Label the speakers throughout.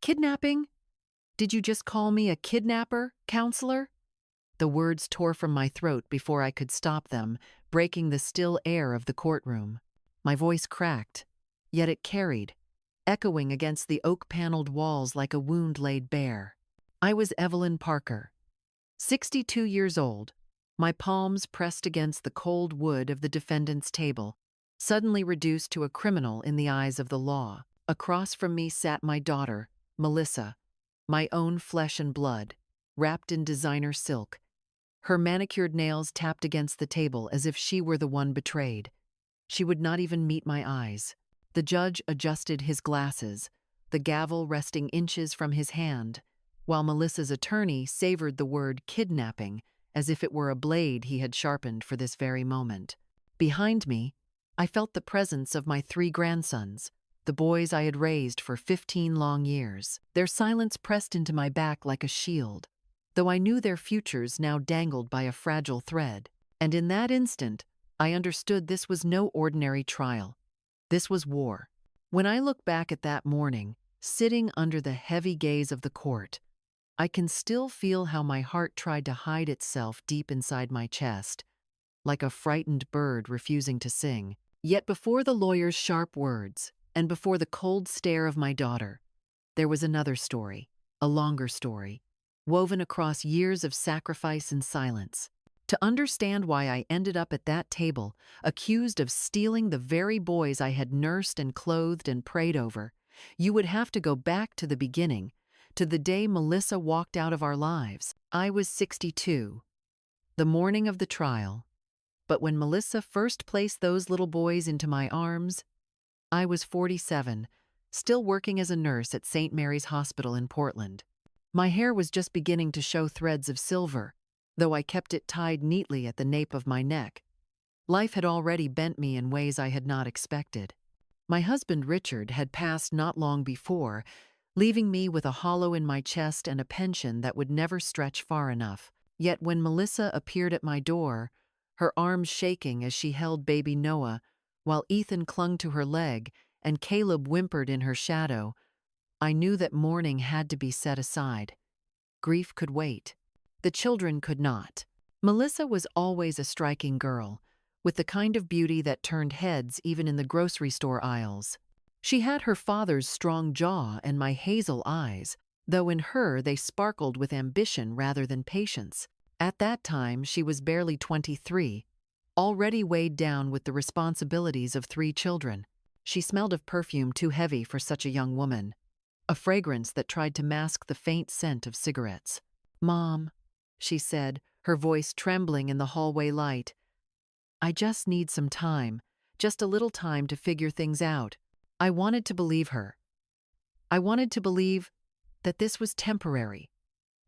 Speaker 1: Kidnapping? Did you just call me a kidnapper, counselor? The words tore from my throat before I could stop them, breaking the still air of the courtroom. My voice cracked, yet it carried, echoing against the oak-paneled walls like a wound laid bare. I was Evelyn Parker, 62 years old, my palms pressed against the cold wood of the defendant's table, suddenly reduced to a criminal in the eyes of the law. Across from me sat my daughter, Melissa, my own flesh and blood, wrapped in designer silk. Her manicured nails tapped against the table as if she were the one betrayed. She would not even meet my eyes. The judge adjusted his glasses, the gavel resting inches from his hand, while Melissa's attorney savored the word kidnapping as if it were a blade he had sharpened for this very moment. Behind me, I felt the presence of my 3 grandsons, the boys I had raised for 15 long years. Their silence pressed into my back like a shield, though I knew their futures now dangled by a fragile thread. And in that instant, I understood this was no ordinary trial. This was war. When I look back at that morning, sitting under the heavy gaze of the court, I can still feel how my heart tried to hide itself deep inside my chest, like a frightened bird refusing to sing. Yet before the lawyer's sharp words, and before the cold stare of my daughter, there was another story, a longer story, woven across years of sacrifice and silence. To understand why I ended up at that table, accused of stealing the very boys I had nursed and clothed and prayed over, you would have to go back to the beginning, to the day Melissa walked out of our lives. I was 62, the morning of the trial, but when Melissa first placed those little boys into my arms, I was 47, still working as a nurse at St. Mary's Hospital in Portland. My hair was just beginning to show threads of silver, though I kept it tied neatly at the nape of my neck. Life had already bent me in ways I had not expected. My husband Richard had passed not long before, leaving me with a hollow in my chest and a pension that would never stretch far enough. Yet when Melissa appeared at my door, her arms shaking as she held baby Noah, while Ethan clung to her leg and Caleb whimpered in her shadow, I knew that mourning had to be set aside. Grief could wait. The children could not. Melissa was always a striking girl, with the kind of beauty that turned heads even in the grocery store aisles. She had her father's strong jaw and my hazel eyes, though in her they sparkled with ambition rather than patience. At that time, she was barely 23, already weighed down with the responsibilities of 3 children. She smelled of perfume too heavy for such a young woman, a fragrance that tried to mask the faint scent of cigarettes. "Mom," she said, her voice trembling in the hallway light, "I just need some time, just a little time to figure things out." I wanted to believe her. I wanted to believe that this was temporary,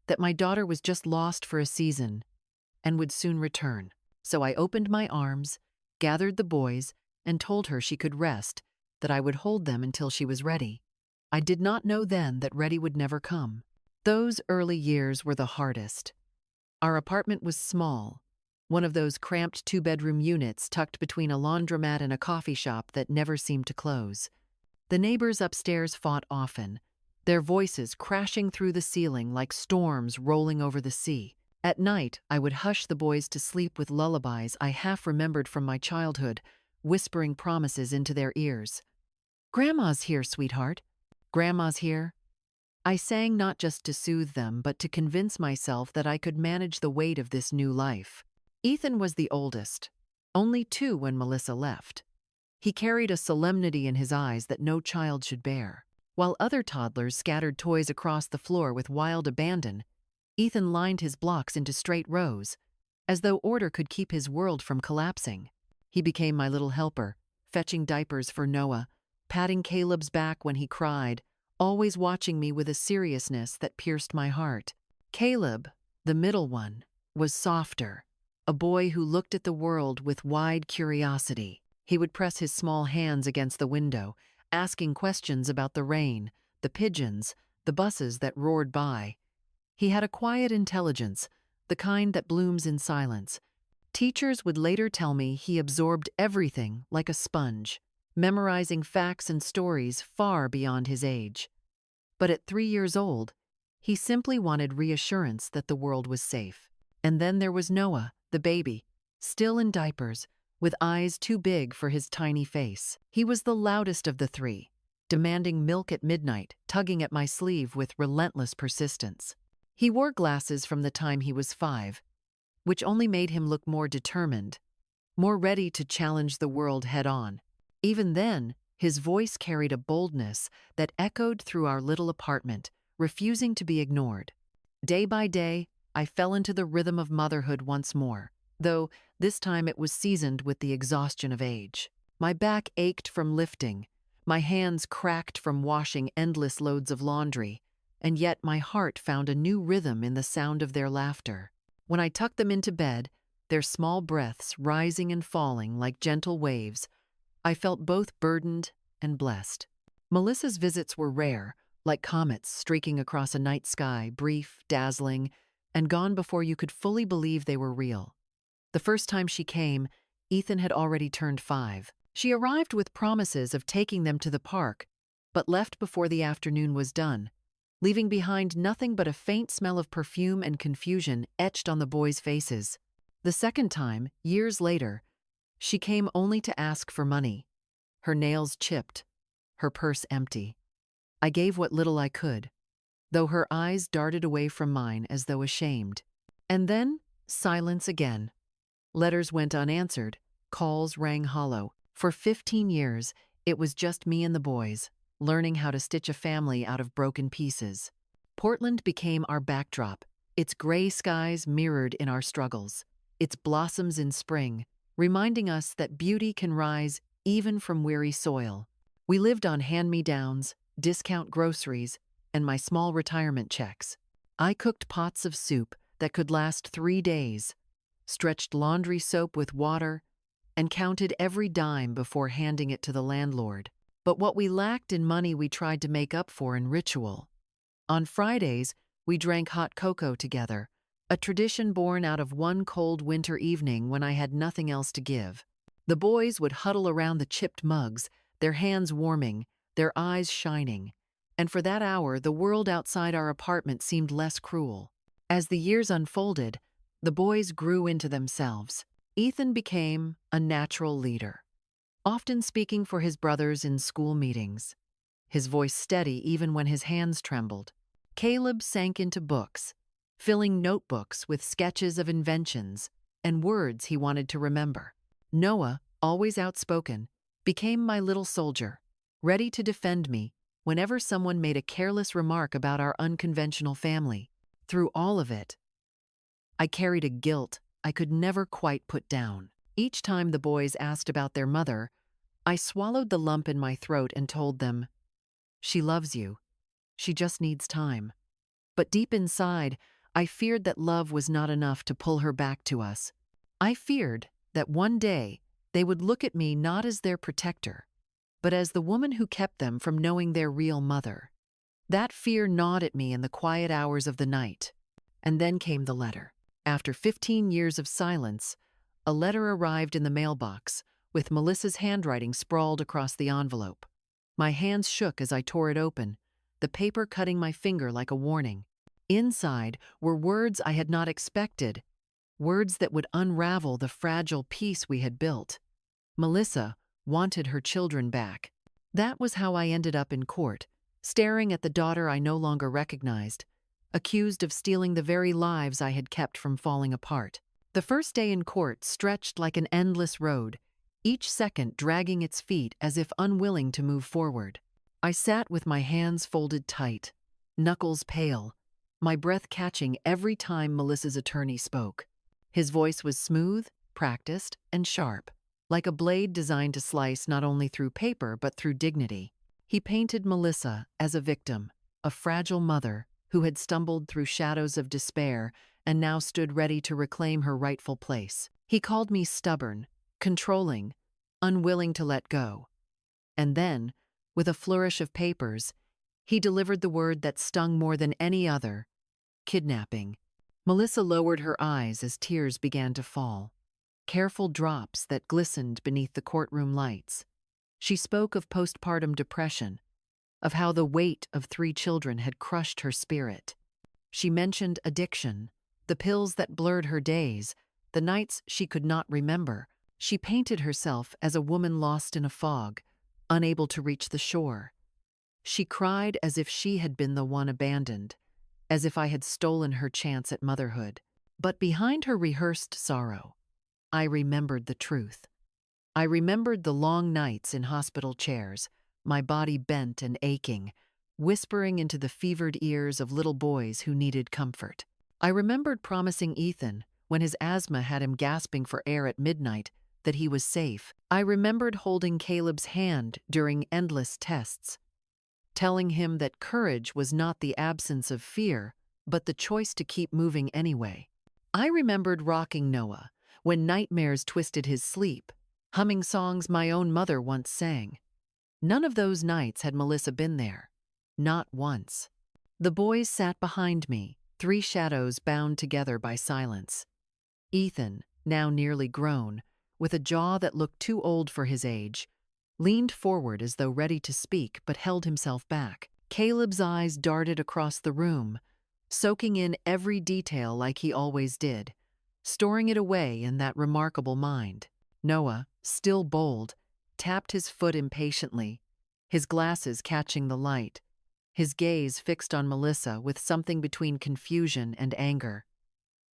Speaker 1: that my daughter was just lost for a season and would soon return. So I opened my arms, gathered the boys, and told her she could rest, that I would hold them until she was ready. I did not know then that ready would never come. Those early years were the hardest. Our apartment was small, one of those cramped 2-bedroom units tucked between a laundromat and a coffee shop that never seemed to close. The neighbors upstairs fought often, their voices crashing through the ceiling like storms rolling over the sea. At night, I would hush the boys to sleep with lullabies I half remembered from my childhood, whispering promises into their ears. "Grandma's here, sweetheart. Grandma's here." I sang not just to soothe them, but to convince myself that I could manage the weight of this new life. Ethan was the oldest, only 2 when Melissa left. He carried a solemnity in his eyes that no child should bear. While other toddlers scattered toys across the floor with wild abandon, Ethan lined his blocks into straight rows, as though order could keep his world from collapsing. He became my little helper, fetching diapers for Noah, patting Caleb's back when he cried, always watching me with a seriousness that pierced my heart. Caleb, the middle one, was softer, a boy who looked at the world with wide curiosity. He would press his small hands against the window, asking questions about the rain, the pigeons, the buses that roared by. He had a quiet intelligence, the kind that blooms in silence. Teachers would later tell me he absorbed everything like a sponge, memorizing facts and stories far beyond his age. But at 3 years old, he simply wanted reassurance that the world was safe. And then there was Noah, the baby, still in diapers, with eyes too big for his tiny face. He was the loudest of the three, demanding milk at midnight, tugging at my sleeve with relentless persistence. He wore glasses from the time he was 5, which only made him look more determined, more ready to challenge the world head-on. Even then, his voice carried a boldness that echoed through our little apartment, refusing to be ignored. Day by day, I fell into the rhythm of motherhood once more, though this time it was seasoned with the exhaustion of age. My back ached from lifting, my hands cracked from washing endless loads of laundry, and yet my heart found a new rhythm in the sound of their laughter. When I tucked them into bed, their small breaths rising and falling like gentle waves, I felt both burdened and blessed. Melissa's visits were rare, like comets streaking across a night sky, brief, dazzling, and gone before you could fully believe they were real. The first time she came, Ethan had already turned 5. She arrived with promises of taking them to the park, but left before the afternoon was done, leaving behind nothing but a faint smell of perfume and confusion etched on the boys' faces. The second time, years later, she came only to ask for money, her nails chipped, her purse empty. I gave what little I could, though her eyes darted away from mine as though ashamed. And then, silence again. Letters went unanswered, calls rang hollow. For 15 years, it was just me and the boys, learning how to stitch a family out of broken pieces. Portland became our backdrop, its gray skies mirrored in our struggles, its blossoms in spring, reminding us that beauty can rise even from weary soil. We lived on hand-me-downs, discount groceries, and my small retirement checks. I cooked pots of soup that could last 3 days, stretched laundry soap with water, and counted every dime before handing it to the landlord. But what we lacked in money we tried to make up for in ritual. On Fridays, we drank hot cocoa together, a tradition born out of one cold winter evening when I had nothing else to give. The boys would huddle around the chipped mugs, their hands warming, their eyes shining, and for that hour the world outside our apartment seemed less cruel. As the years unfolded, the boys grew into themselves. Ethan became a natural leader, often speaking for his brothers in school meetings, his voice steady even when his hands trembled. Caleb sank into books, filling notebooks with sketches of inventions and words he wanted to remember. Noah, always outspoken, became my little soldier, ready to defend me whenever someone made a careless remark about our unconventional family. Through all of it, I carried a guilt I could never quite put down. Each time the boys asked about their mother, I swallowed the lump in my throat and told them, "She loves you. She just needs time." But deep inside, I feared that love was not enough to pull her back to us. I feared that one day they would look at me not as their protector, but as the woman who kept them from knowing their real mother. That fear gnawed at me in the quiet hours of the night. And then came the letter. After 15 years of silence, a letter arrived in the mailbox, with Melissa's handwriting sprawled across the envelope. My hands shook as I tore it open, the paper cutting my finger like a warning. Inside were words I had not expected, words that would unravel the fragile peace we had built. Melissa wanted her children back. That was how I ended up in court, staring at the daughter I no longer recognized, accused of stealing the very lives I had kept from falling apart. The first day in court stretched like an endless road, each second dragging its feet as if unwilling to move forward. I sat with my hands folded tight, knuckles pale, my breath catching every time Melissa's attorney spoke. His voice was smooth, practiced, and sharp, like a blade designed to slice not only through paper but through dignity. He painted Melissa as a victim, a fragile mother who had stumbled through shadows of despair and now stood ready to reclaim her rightful place. He called me stubborn, controlling, unwilling to let go. And then, with a flourish of papers, he delivered the word that stung more than any other: kidnapping. Melissa lowered her eyes as tears began to fall, careful drops that glistened beneath the courtroom lights. She spoke of postpartum depression, of how the weight of 3 children had crushed her spirit. She mentioned addiction, the pills that blurred her days, the nights she could not remember. She painted herself as a woman lost in a fog, unable to reach the shore. She cried as if she had been the one abandoned, as if I had stolen her chance at motherhood. But behind her rehearsed sorrow, I remembered the truth. I remembered the long nights in hospital chairs, my body bent and aching, whispering into the fevered ears of little boys who needed comfort. I remembered promising Ethan, when his asthma had him gasping for air at midnight, that he was safe. I remembered holding Caleb's hand during endless tests, telling him that courage was not the absence of fear, but the choice to keep moving anyway. I remembered rocking Noah when nightmares twisted his sleep, humming songs my own mother once sang. None of those nights had Melissa been there. Not once. The boys sat behind me, 3 shadows bound together by silence. Ethan, now nearly grown, with a jaw that looked too old for his age, leaned forward as though ready to speak but held himself back. Caleb's eyes darted across the room, soaking in every detail like he always did, storing it away in that remarkable mind. Noah, still bold, tapped his foot impatiently, his glasses catching the light, his gaze fixed on Melissa with something between confusion and anger.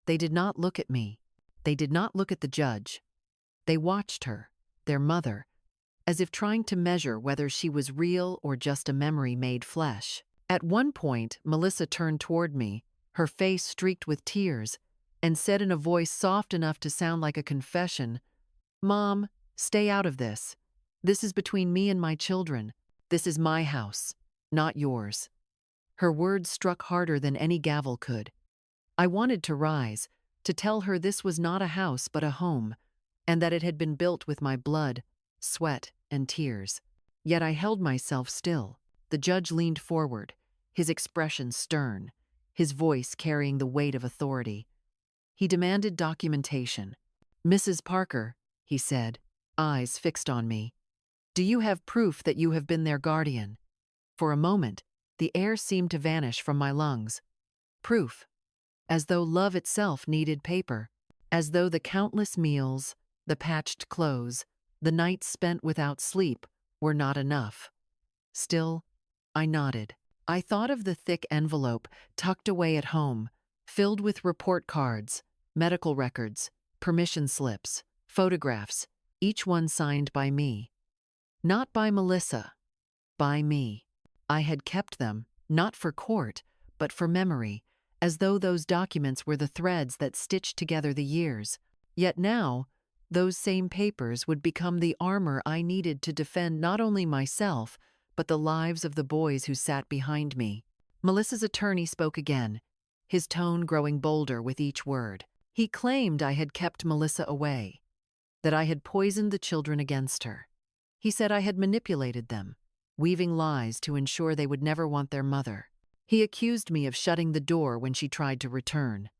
Speaker 1: They did not look at me. They did not look at the judge. They watched her, their mother, as if trying to measure whether she was real or just a memory made flesh. At one point, Melissa turned toward me, her face streaked with tears, and said in a voice soft enough to sound like a confession, "Mom, stay out of this. This is between me and my children. This is my house, not yours." Her words struck harder than any gavel could. I wanted to rise, to tell her this was not a house but a home, and that it had been built with my blood, sweat, and tears. Yet I held myself still. The judge leaned forward, his expression stern, his voice carrying the weight of authority. He demanded documentation. "Mrs. Parker," he said, eyes fixed on me, "do you have proof that you have been their guardian?" For a moment, the air seemed to vanish from my lungs. Proof. As though love itself needed paper. As though the countless meals, the patched clothes, the nights spent without sleep were not enough. Still, I nodded. I thought of the thick envelope tucked away at home, filled with report cards, medical records, permission slips, photographs, each one signed by me. Not by Melissa, by me. I had kept them, not for court, but for memory, as though those documents were the threads that stitched together the years. Yet now, those same papers would become the armor I needed to defend not only myself, but the lives of the boys who sat behind me. Melissa's attorney spoke again, his tone growing bolder with each word. He claimed I had kept Melissa away, that I had poisoned the children against her. He said I had manipulated them, weaving lies to ensure they would never want their mother. He accused me of shutting the door when she tried to return.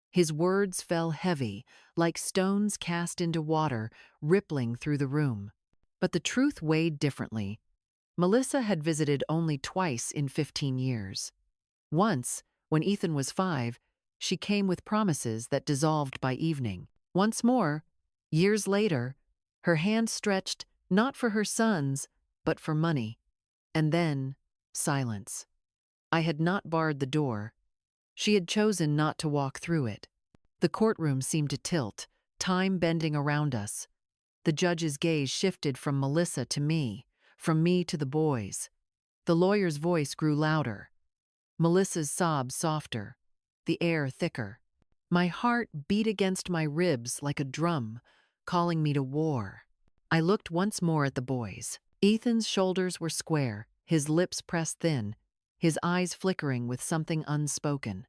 Speaker 1: His words fell heavy, like stones cast into water, rippling through the room. But the truth weighed differently. Melissa had visited only twice in 15 years. Once, when Ethan was 5, she came with promises that dissolved by evening. Once more, years later, her hand stretched not for her sons, but for money. And then, silence. I had not barred the door. She had chosen not to walk through it. The courtroom seemed to tilt, time bending around us. The judge's gaze shifted from Melissa to me, from me to the boys. The lawyer's voice grew louder. Melissa's sobs softer, the air thicker. My heart beat against my ribs like a drum, calling me to war. I looked once more at the boys. Ethan's shoulders were square, his lips pressed thin, his eyes flickering with something unspoken.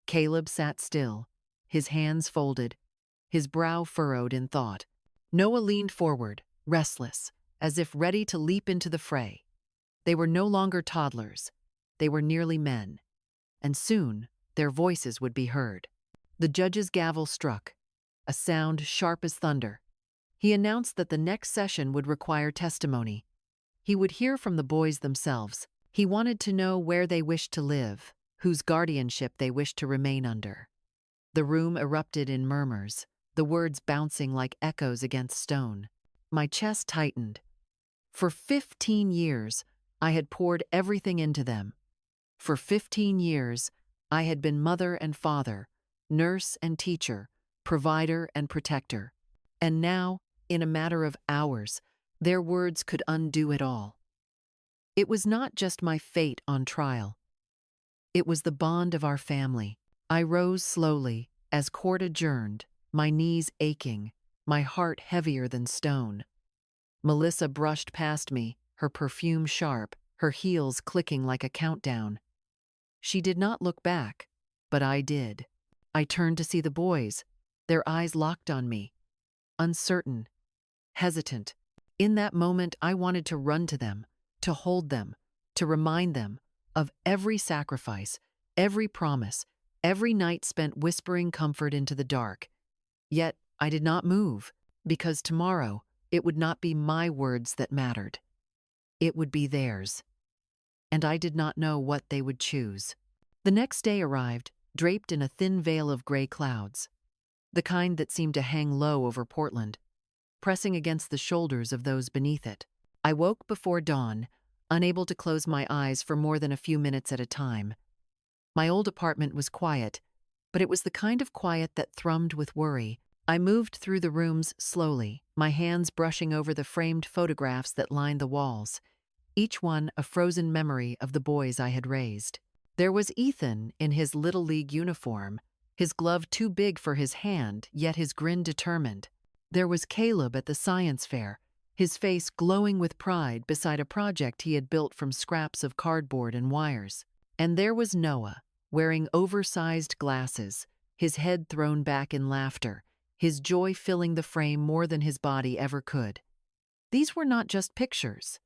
Speaker 1: Caleb sat still, his hands folded, his brow furrowed in thought. Noah leaned forward, restless, as if ready to leap into the fray. They were no longer toddlers. They were nearly men. And soon, their voices would be heard. The judge's gavel struck, a sound sharp as thunder. He announced that the next session would require testimony. He would hear from the boys themselves, He wanted to know where they wished to live, whose guardianship they wished to remain under. The room erupted in murmurs, the words bouncing like echoes against stone. My chest tightened. For 15 years, I had poured everything into them. For 15 years, I had been mother and father, nurse and teacher, provider and protector. And now, in a matter of hours, their words could undo it all. It was not just my fate on trial. It was the bond of our family. I rose slowly, as court adjourned, my knees aching, my heart heavier than stone. Melissa brushed past me, her perfume sharp, her heels clicking like a countdown. She did not look back, but I did. I turned to see the boys, their eyes locked on me, uncertain, hesitant. In that moment, I wanted to run to them, to hold them, to remind them of every sacrifice, every promise, every night spent whispering comfort into the dark. Yet I did not move, because tomorrow it would not be my words that mattered. It would be theirs. And I did not know what they would choose. The next day arrived, draped in a thin veil of gray clouds, the kind that seemed to hang low over Portland, pressing against the shoulders of those beneath it. I woke before dawn, unable to close my eyes for more than a few minutes at a time. My old apartment was quiet, but it was the kind of quiet that thrummed with worry. I moved through the rooms slowly, my hands brushing over the framed photographs that lined the walls, each one a frozen memory of the boys I had raised. There was Ethan in his Little League uniform, his glove too big for his hand, yet his grin determined. There was Caleb at the science fair, his face glowing with pride beside a project he had built from scraps of cardboard and wires. And there was Noah, wearing oversized glasses, his head thrown back in laughter, his joy filling the frame more than his body ever could. These were not just pictures.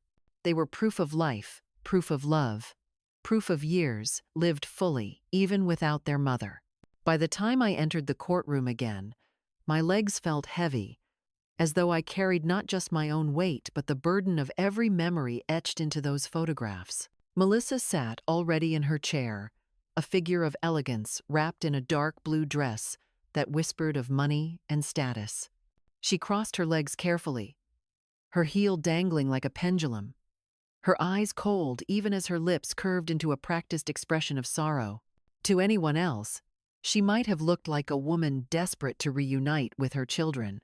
Speaker 1: They were proof of life, proof of love, proof of years lived fully, even without their mother. By the time I entered the courtroom again, my legs felt heavy, as though I carried not just my own weight, but the burden of every memory etched into those photographs. Melissa sat already in her chair, a figure of elegance wrapped in a dark blue dress that whispered of money and status. She crossed her legs carefully, her heel dangling like a pendulum, her eyes cold even as her lips curved into a practiced expression of sorrow. To anyone else, she might have looked like a woman desperate to reunite with her children.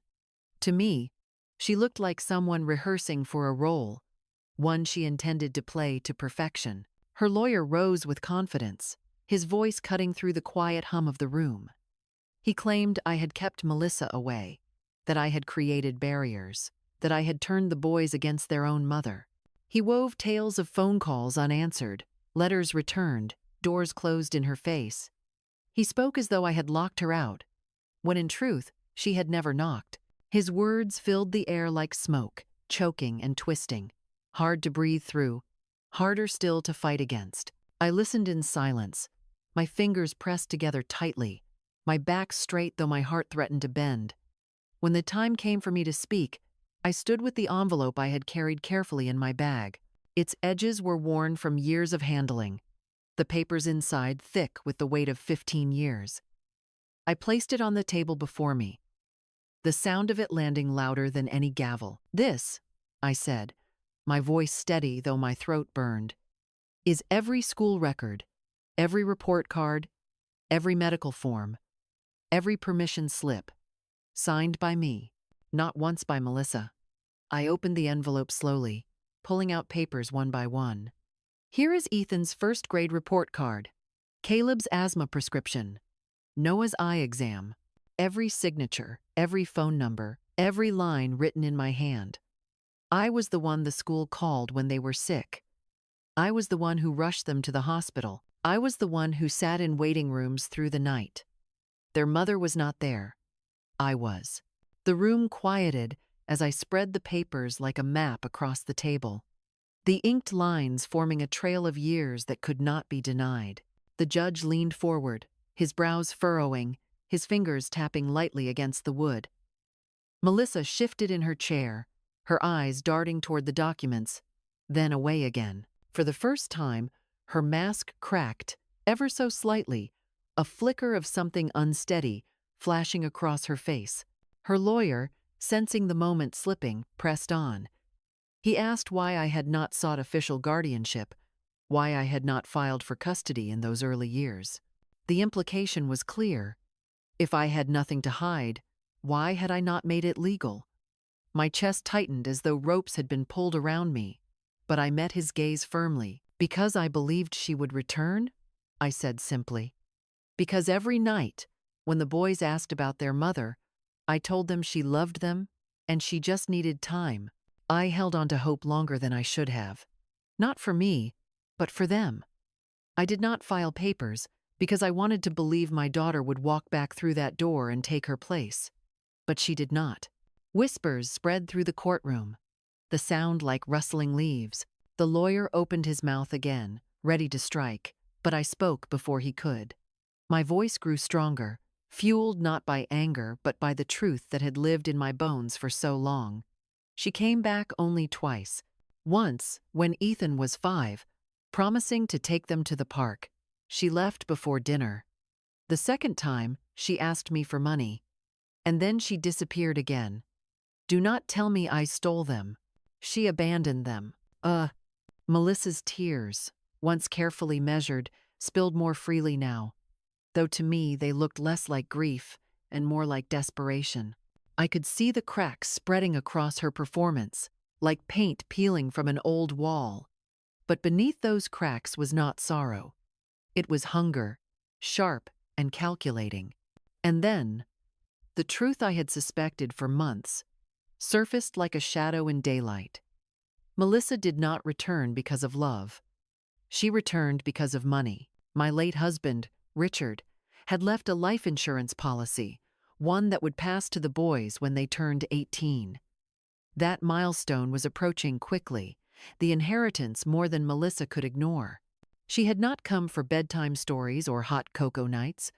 Speaker 1: To me, she looked like someone rehearsing for a role, one she intended to play to perfection. Her lawyer rose with confidence, his voice cutting through the quiet hum of the room. He claimed I had kept Melissa away, that I had created barriers, that I had turned the boys against their own mother. He wove tales of phone calls unanswered, letters returned, doors closed in her face. He spoke as though I had locked her out, when in truth, she had never knocked. His words filled the air like smoke, choking and twisting, hard to breathe through, harder still to fight against. I listened in silence, my fingers pressed together tightly, my back straight though my heart threatened to bend. When the time came for me to speak, I stood with the envelope I had carried carefully in my bag. Its edges were worn from years of handling, the papers inside thick with the weight of 15 years. I placed it on the table before me, the sound of it landing louder than any gavel. "This," I said, my voice steady though my throat burned, "is every school record, every report card, every medical form, every permission slip, signed by me, not once by Melissa." I opened the envelope slowly, pulling out papers one by one. Here is Ethan's first grade report card, Caleb's asthma prescription, Noah's eye exam, every signature, every phone number, every line written in my hand. I was the one the school called when they were sick. I was the one who rushed them to the hospital. I was the one who sat in waiting rooms through the night. Their mother was not there. I was. The room quieted as I spread the papers like a map across the table, the inked lines forming a trail of years that could not be denied. The judge leaned forward, his brows furrowing, his fingers tapping lightly against the wood. Melissa shifted in her chair, her eyes darting toward the documents, then away again. For the first time, her mask cracked, ever so slightly, a flicker of something unsteady flashing across her face. Her lawyer, sensing the moment slipping, pressed on. He asked why I had not sought official guardianship, why I had not filed for custody in those early years. The implication was clear. If I had nothing to hide, why had I not made it legal? My chest tightened as though ropes had been pulled around me, but I met his gaze firmly. Because I believed she would return? I said simply. Because every night, when the boys asked about their mother, I told them she loved them and she just needed time. I held on to hope longer than I should have. Not for me, but for them. I did not file papers because I wanted to believe my daughter would walk back through that door and take her place. But she did not. Whispers spread through the courtroom, the sound like rustling leaves. The lawyer opened his mouth again, ready to strike, but I spoke before he could. My voice grew stronger, fueled not by anger but by the truth that had lived in my bones for so long. She came back only twice. Once, when Ethan was 5, promising to take them to the park. She left before dinner. The second time, she asked me for money. And then she disappeared again. Do not tell me I stole them. She abandoned them. Melissa's tears, once carefully measured, spilled more freely now, though to me they looked less like grief and more like desperation. I could see the cracks spreading across her performance, like paint peeling from an old wall. But beneath those cracks was not sorrow. It was hunger, sharp and calculating. And then, the truth I had suspected for months surfaced like a shadow in daylight. Melissa did not return because of love. She returned because of money. My late husband, Richard, had left a life insurance policy, one that would pass to the boys when they turned 18. That milestone was approaching quickly, the inheritance more than Melissa could ignore. She had not come for bedtime stories or hot cocoa nights.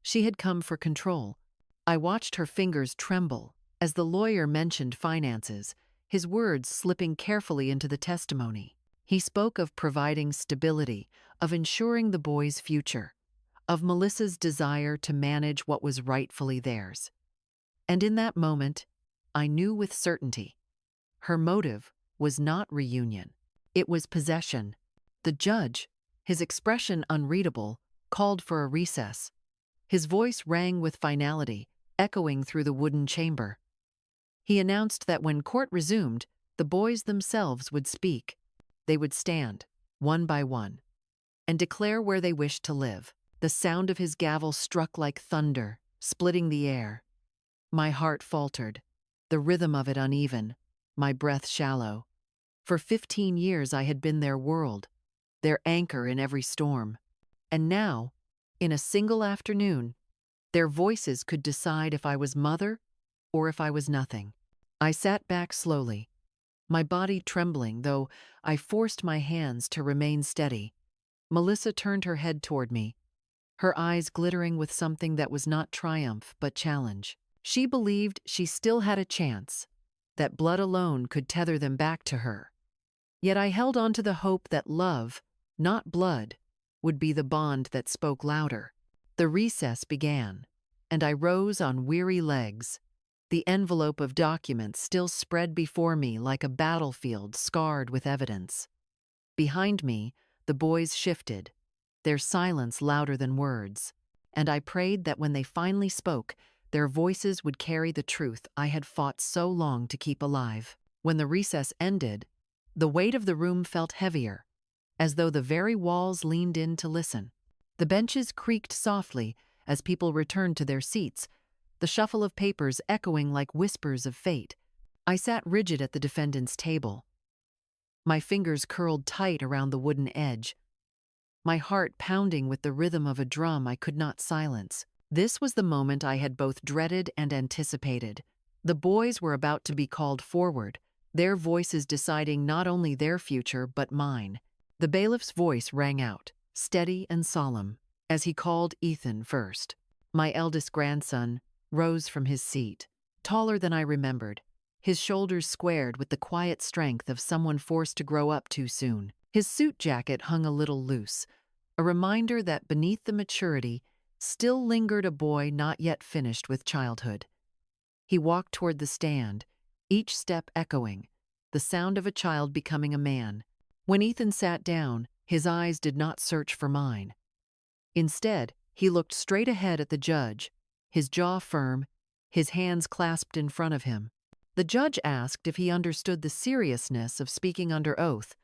Speaker 1: She had come for control. I watched her fingers tremble as the lawyer mentioned finances, his words slipping carefully into the testimony. He spoke of providing stability, of ensuring the boys' future, of Melissa's desire to manage what was rightfully theirs. And in that moment, I knew with certainty, her motive was not reunion. It was possession. The judge, his expression unreadable, called for a recess. His voice rang with finality, echoing through the wooden chamber. He announced that when court resumed, the boys themselves would speak. They would stand, one by one, and declare where they wished to live. The sound of his gavel struck like thunder, splitting the air. My heart faltered, the rhythm of it uneven, my breath shallow. For 15 years I had been their world, their anchor in every storm. And now, in a single afternoon, their voices could decide if I was mother or if I was nothing. I sat back slowly, my body trembling, though I forced my hands to remain steady. Melissa turned her head toward me, her eyes glittering with something that was not triumph but challenge. She believed she still had a chance, that blood alone could tether them back to her. Yet I held on to the hope that love, not blood, would be the bond that spoke louder. The recess began, and I rose on weary legs. The envelope of documents still spread before me like a battlefield scarred with evidence. Behind me, the boys shifted, their silence louder than words, and I prayed that when they finally spoke, their voices would carry the truth I had fought so long to keep alive. When the recess ended, the weight of the room felt heavier, as though the very walls leaned in to listen. The benches creaked softly as people returned to their seats, the shuffle of papers echoing like whispers of fate. I sat rigid at the defendant's table, my fingers curled tight around the wooden edge, my heart pounding with the rhythm of a drum I could not silence. This was the moment I had both dreaded and anticipated. The boys were about to be called forward, their voices deciding not only their future but mine. The bailiff's voice rang out, steady and solemn, as he called Ethan first. My eldest grandson rose from his seat, taller than I remembered, his shoulders squared with the quiet strength of someone forced to grow up too soon. His suit jacket hung a little loose, a reminder that beneath the maturity still lingered a boy not yet finished with childhood. He walked toward the stand, each step echoing, the sound of a child becoming a man. When Ethan sat down, his eyes did not search for mine. Instead, he looked straight ahead at the judge, his jaw firm, his hands clasped in front of him. The judge asked if he understood the seriousness of speaking under oath,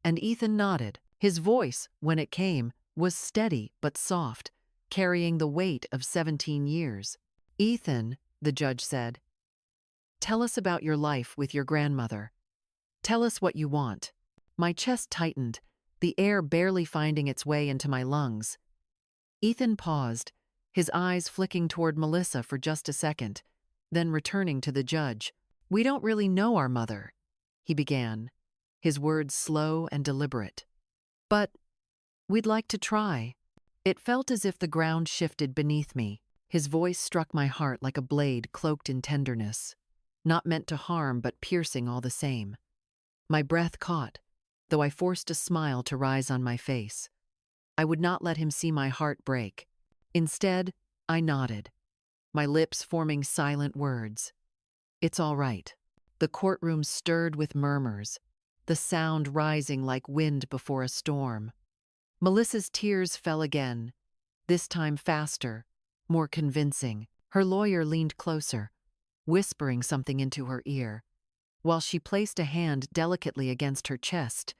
Speaker 1: and Ethan nodded. His voice, when it came, was steady but soft, carrying the weight of 17 years. "Ethan," the judge said, "tell us about your life with your grandmother. Tell us what you want." My chest tightened, the air barely finding its way into my lungs. Ethan paused, his eyes flicking toward Melissa for just a second, then returning to the judge. "We don't really know our mother," he began, his words slow and deliberate. "But we'd like to try." It felt as if the ground shifted beneath me. His voice struck my heart like a blade cloaked in tenderness, not meant to harm but piercing all the same. My breath caught, though I forced a smile to rise on my face. I would not let him see my heart break. Instead, I nodded, my lips forming silent words. "It's all right." The courtroom stirred with murmurs, the sound rising like wind before a storm. Melissa's tears fell again, this time faster, more convincing. Her lawyer leaned closer, whispering something into her ear, while she placed a hand delicately against her chest,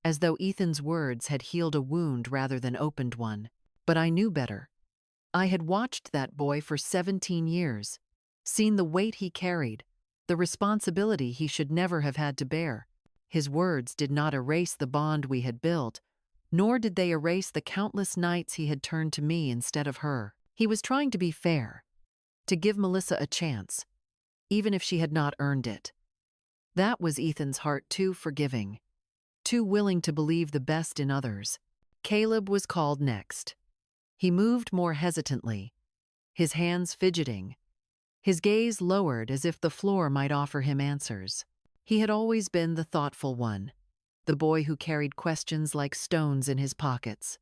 Speaker 1: as though Ethan's words had healed a wound rather than opened one. But I knew better. I had watched that boy for 17 years, seen the weight he carried, the responsibility he should never have had to bear. His words did not erase the bond we had built, nor did they erase the countless nights he had turned to me instead of her. He was trying to be fair, to give Melissa a chance, even if she had not earned it. That was Ethan's heart, too forgiving, too willing to believe the best in others. Caleb was called next. He moved more hesitantly, his hands fidgeting, his gaze lowered as if the floor might offer him answers. He had always been the thoughtful one, the boy who carried questions like stones in his pockets.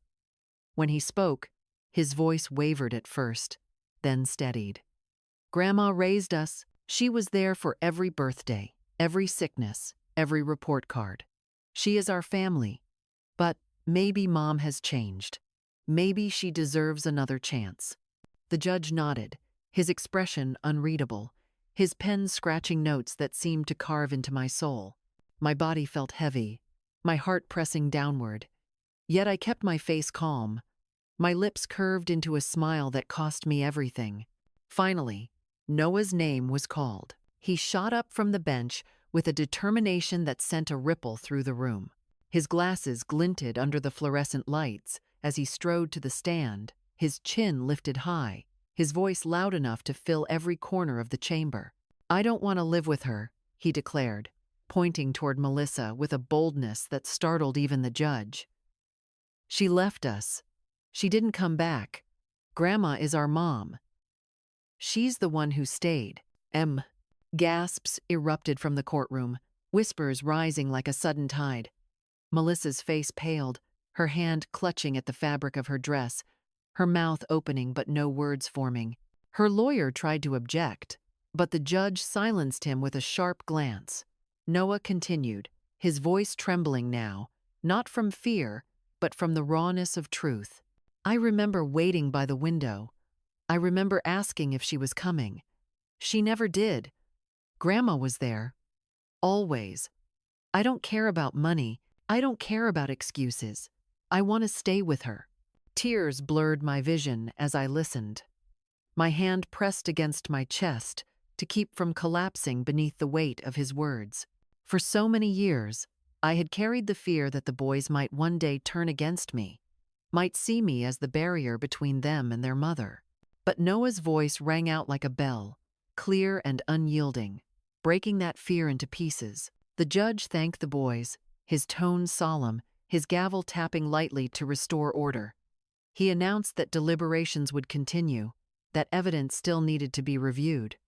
Speaker 1: When he spoke, his voice wavered at first, then steadied. "Grandma raised us. She was there for every birthday, every sickness, every report card. She is our family. But maybe Mom has changed. Maybe she deserves another chance." The judge nodded, his expression unreadable, his pen scratching notes that seemed to carve into my soul. My body felt heavy, my heart pressing downward. Yet I kept my face calm, my lips curved into a smile that cost me everything. Finally, Noah's name was called. He shot up from the bench with a determination that sent a ripple through the room. His glasses glinted under the fluorescent lights as he strode to the stand, his chin lifted high, his voice loud enough to fill every corner of the chamber. "I don't want to live with her," he declared, pointing toward Melissa with a boldness that startled even the judge. "She left us. She didn't come back. Grandma is our mom. She's the one who stayed." Gasps erupted from the courtroom, whispers rising like a sudden tide. Melissa's face paled, her hand clutching at the fabric of her dress, her mouth opening but no words forming. Her lawyer tried to object, but the judge silenced him with a sharp glance. Noah continued, his voice trembling now, not from fear, but from the rawness of truth. "I remember waiting by the window. I remember asking if she was coming. She never did. Grandma was there. Always. I don't care about money. I don't care about excuses. I want to stay with her." Tears blurred my vision as I listened. My hand pressed against my chest to keep from collapsing beneath the weight of his words. For so many years, I had carried the fear that the boys might one day turn against me, might see me as the barrier between them and their mother. But Noah's voice rang out like a bell, clear and unyielding, breaking that fear into pieces. The judge thanked the boys, his tone solemn, his gavel tapping lightly to restore order. He announced that deliberations would continue, that evidence still needed to be reviewed.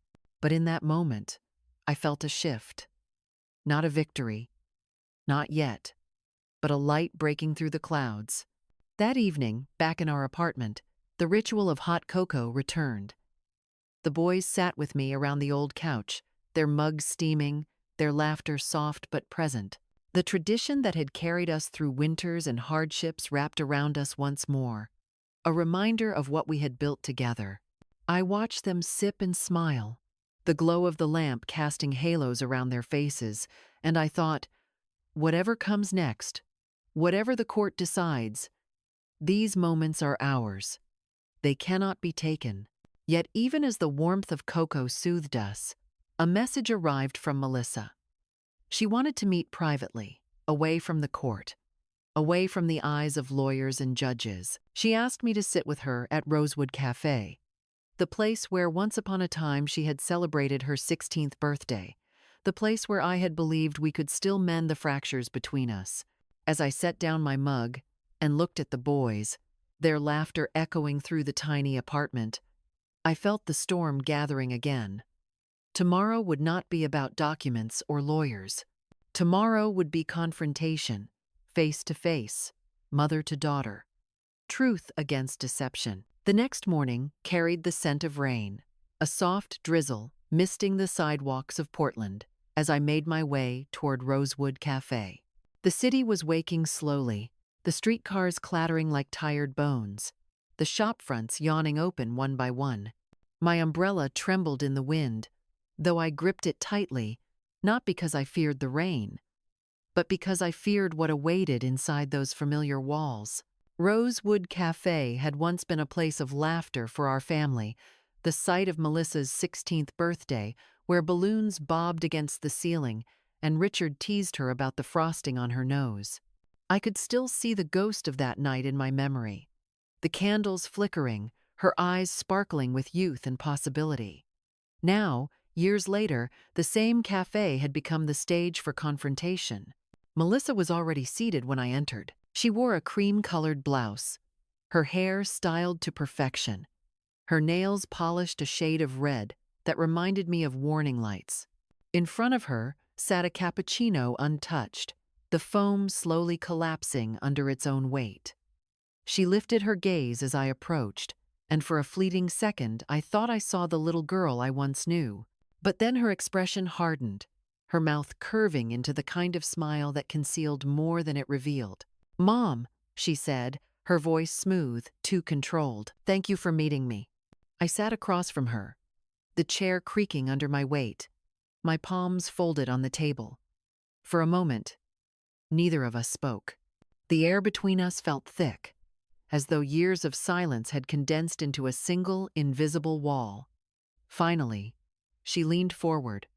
Speaker 1: But in that moment, I felt a shift. Not a victory. Not yet. but a light breaking through the clouds. That evening, back in our apartment, the ritual of hot cocoa returned. The boys sat with me around the old couch, their mugs steaming, their laughter soft but present. The tradition that had carried us through winters and hardships wrapped around us once more, a reminder of what we had built together. I watched them sip and smile, the glow of the lamp casting halos around their faces, and I thought, whatever comes next, whatever the court decides, these moments are ours. They cannot be taken. Yet even as the warmth of cocoa soothed us, a message arrived from Melissa. She wanted to meet privately, away from the court, away from the eyes of lawyers and judges. She asked me to sit with her at Rosewood Cafe, the place where once upon a time she had celebrated her 16th birthday, the place where I had believed we could still mend the fractures between us. As I set down my mug and looked at the boys, their laughter echoing through the tiny apartment, I felt the storm gathering again. Tomorrow would not be about documents or lawyers. Tomorrow would be confrontation, face to face, mother to daughter. Truth against deception. The next morning carried the scent of rain, a soft drizzle misting the sidewalks of Portland as I made my way toward Rosewood Cafe. The city was waking slowly, the streetcars clattering like tired bones, the shop fronts yawning open one by one. My umbrella trembled in the wind, though I gripped it tightly, not because I feared the rain, but because I feared what awaited inside those familiar walls. Rosewood Cafe had once been a place of laughter for our family, the site of Melissa's 16th birthday, where balloons bobbed against the ceiling and Richard teased her about the frosting on her nose. I could still see the ghost of that night in my memory, the candles flickering, her eyes sparkling with youth and possibility. Now, years later, the same cafe had become the stage for confrontation. Melissa was already seated when I entered. She wore a cream-colored blouse, her hair styled to perfection, her nails polished a shade of red that reminded me of warning lights. In front of her sat a cappuccino untouched, the foam slowly collapsing under its own weight. She lifted her gaze as I approached, and for a fleeting second I thought I saw the little girl I once knew. But then her expression hardened, her mouth curving into the kind of smile that concealed more than it revealed. "Mom," she said, her voice smooth, too controlled. "Thank you for meeting me." I sat across from her, the chair creaking under my weight, my palms folded on the table. For a moment, neither of us spoke. The air between us felt thick, as though years of silence had condensed into a single, invisible wall. Finally, she leaned forward,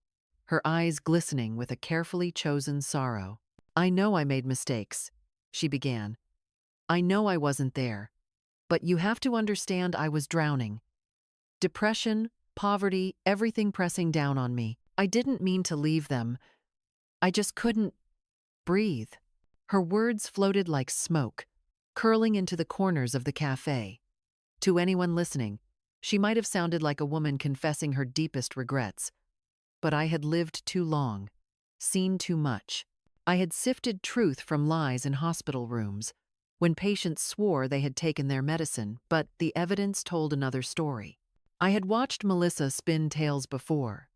Speaker 1: her eyes glistening with a carefully chosen sorrow. "I know I made mistakes," she began. "I know I wasn't there. But you have to understand I was drowning. Depression, poverty, everything pressing down on me. I didn't mean to leave them. I just couldn't breathe." Her words floated like smoke, curling into the corners of the cafe. To anyone listening, she might have sounded like a woman confessing her deepest regrets. But I had lived too long, seen too much. I had sifted truth from lies in hospital rooms, when patients swore they had taken their medicine, but the evidence told another story. I had watched Melissa spin tales before,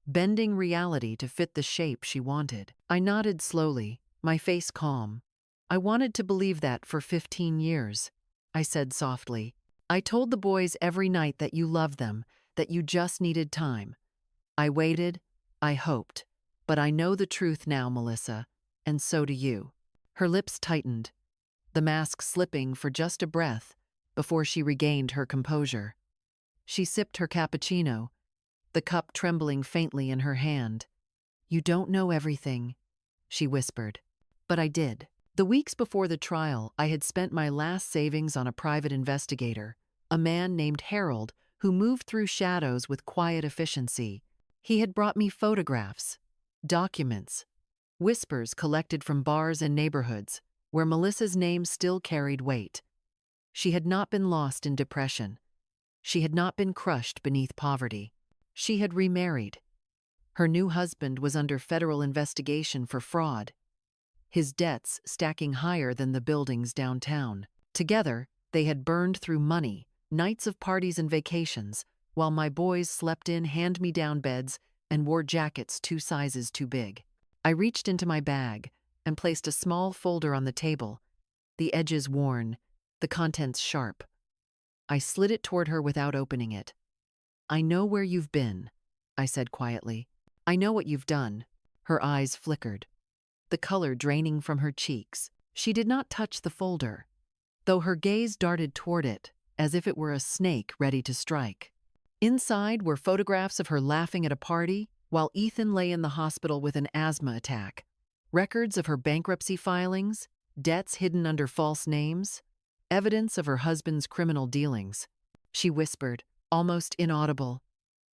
Speaker 1: bending reality to fit the shape she wanted. I nodded slowly, my face calm. "I wanted to believe that for 15 years, I said softly. "I told the boys every night that you loved them, that you just needed time. I waited, I hoped, but I know the truth now, Melissa, and so do you." Her lips tightened, the mask slipping for just a breath before she regained her composure. She sipped her cappuccino, the cup trembling faintly in her hand. "You don't know everything," she whispered. But I did. The weeks before the trial, I had spent my last savings on a private investigator, a man named Harold who moved through shadows with quiet efficiency. He had brought me photographs, documents, whispers collected from bars and neighborhoods where Melissa's name still carried weight. She had not been lost in depression. She had not been crushed beneath poverty. She had remarried. Her new husband was under federal investigation for fraud. his debts stacking higher than the buildings downtown. Together, they had burned through money, nights of parties and vacations, while my boys slept in hand-me-down beds and wore jackets 2 sizes too big. I reached into my bag and placed a small folder on the table, the edges worn, the contents sharp. I slid it toward her without opening it. "I know where you've been," I said quietly. "I know what you've done." Her eyes flickered, the color draining from her cheeks. She did not touch the folder, though her gaze darted toward it, as if it were a snake ready to strike. Inside were photographs of her laughing at a party, while Ethan lay in the hospital with an asthma attack. Records of her bankruptcy filings, debts hidden under false names, evidence of her husband's criminal dealings. She whispered, almost inaudible,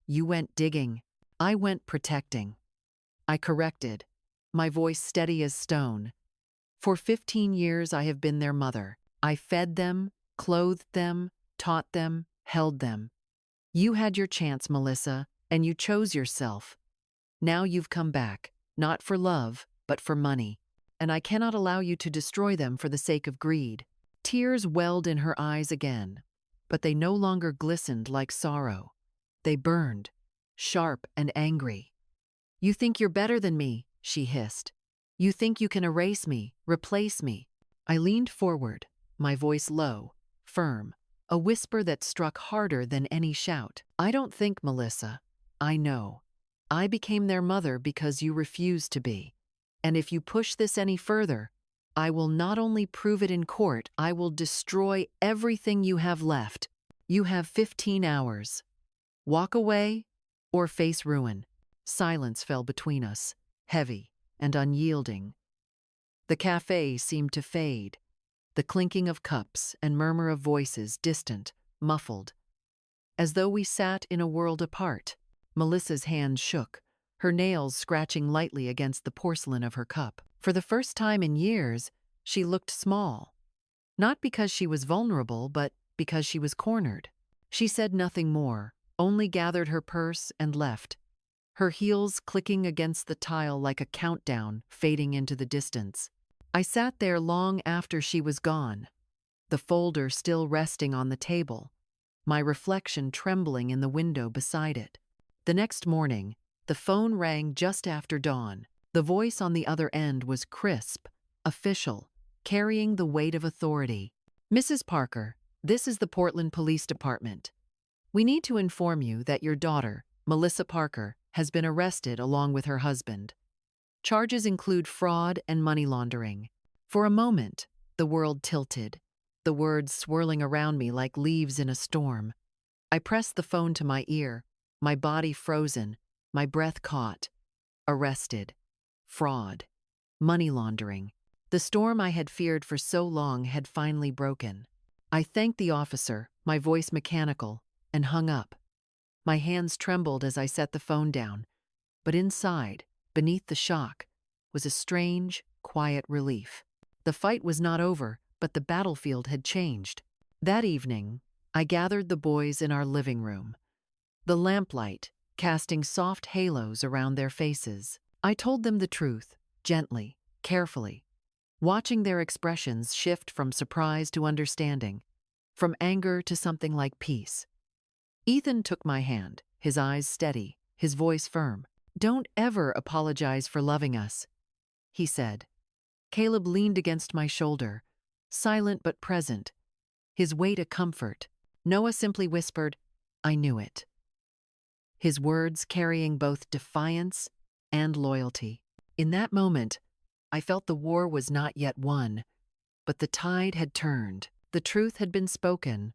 Speaker 1: "You went digging. I went protecting." I corrected, my voice steady as stone. "For 15 years I have been their mother. I fed them, clothed them, taught them, held them. You had your chance, Melissa, and you chose yourself. Now you've come back, not for love, but for money. And I cannot allow you to destroy them for the sake of greed." Tears welled in her eyes again, but they no longer glistened like sorrow. They burned, sharp and angry. "You think you're better than me," she hissed. "You think you can erase me, replace me." I leaned forward, my voice low, firm, a whisper that struck harder than any shout. "I don't think, Melissa. I know. I became their mother because you refused to be. And if you push this any further, I will not only prove it in court, I will destroy everything you have left. You have 15 hours. Walk away or face ruin." Silence fell between us, heavy and unyielding. The cafe seemed to fade, the clinking of cups and murmur of voices distant, muffled, as though we sat in a world apart. Melissa's hand shook, her nails scratching lightly against the porcelain of her cup. For the first time in years, she looked small. Not because she was vulnerable, but because she was cornered. She said nothing more, only gathered her purse and left, her heels clicking against the tile like a countdown fading into the distance. I sat there long after she was gone, the folder still resting on the table, my reflection trembling in the window beside it. The next morning, the phone rang just after dawn. The voice on the other end was crisp, official, carrying the weight of authority. "Mrs. Parker, this is the Portland Police Department. We need to inform you that your daughter, Melissa Parker, has been arrested along with her husband. Charges include fraud and money laundering." For a moment, the world tilted, the words swirling around me like leaves in a storm. I pressed the phone to my ear, my body frozen, my breath caught. Arrested. Fraud. Money laundering. The storm I had feared for so long had finally broken. I thanked the officer, my voice mechanical, and hung up. My hands trembled as I set the phone down, but inside, beneath the shock, was a strange, quiet relief. The fight was not over, but the battlefield had changed. That evening, I gathered the boys in our living room, the lamplight casting soft halos around their faces. I told them the truth, gently, carefully, watching their expressions shift from surprise to understanding, from anger to something like peace. Ethan took my hand, his eyes steady, his voice firm. "Don't ever apologize for loving us," he said. Caleb leaned against my shoulder, silent but present, his weight a comfort. Noah simply whispered, "I knew it," his words carrying both defiance and loyalty. In that moment, I felt the war was not yet won, but the tide had turned. The truth had been spoken,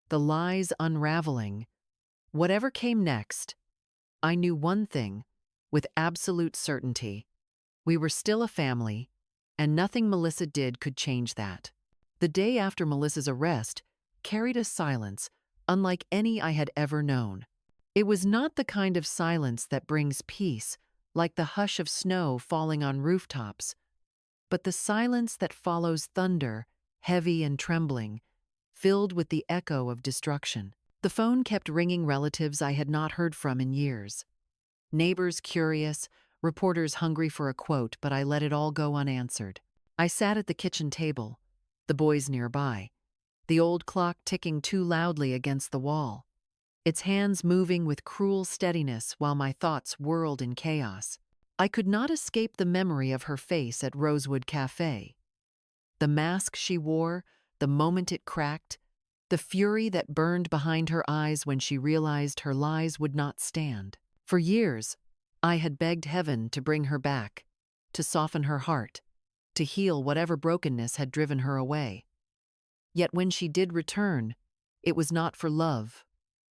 Speaker 1: the lies unraveling. Whatever came next, I knew one thing with absolute certainty. We were still a family, and nothing Melissa did could change that. The day after Melissa's arrest carried a silence unlike any I had ever known. It was not the kind of silence that brings peace, like the hush of snow falling on rooftops, but the silence that follows thunder, heavy and trembling, filled with the echo of destruction. The phone kept ringing relatives I had not heard from in years. Neighbors curious, reporters hungry for a quote, but I let it all go unanswered. I sat at the kitchen table, the boys nearby, the old clock ticking too loudly against the wall, its hands moving with cruel steadiness while my thoughts whirled in chaos. I could not escape the memory of her face at Rosewood Cafe. The mask she wore, the moment it cracked, the fury that burned behind her eyes when she realized her lies would not stand. For years, I had begged heaven to bring her back, to soften her heart, to heal whatever brokenness had driven her away. Yet when she did return, it was not for love,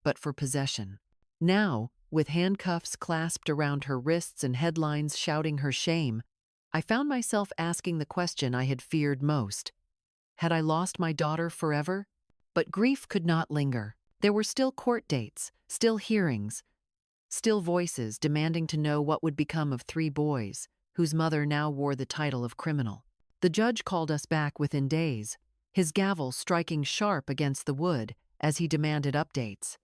Speaker 1: but for possession. Now, with handcuffs clasped around her wrists and headlines shouting her shame, I found myself asking the question I had feared most. Had I lost my daughter forever? But grief could not linger. There were still court dates, still hearings, still voices demanding to know what would become of 3 boys, whose mother now wore the title of criminal. The judge called us back within days, his gavel striking sharp against the wood as he demanded updates.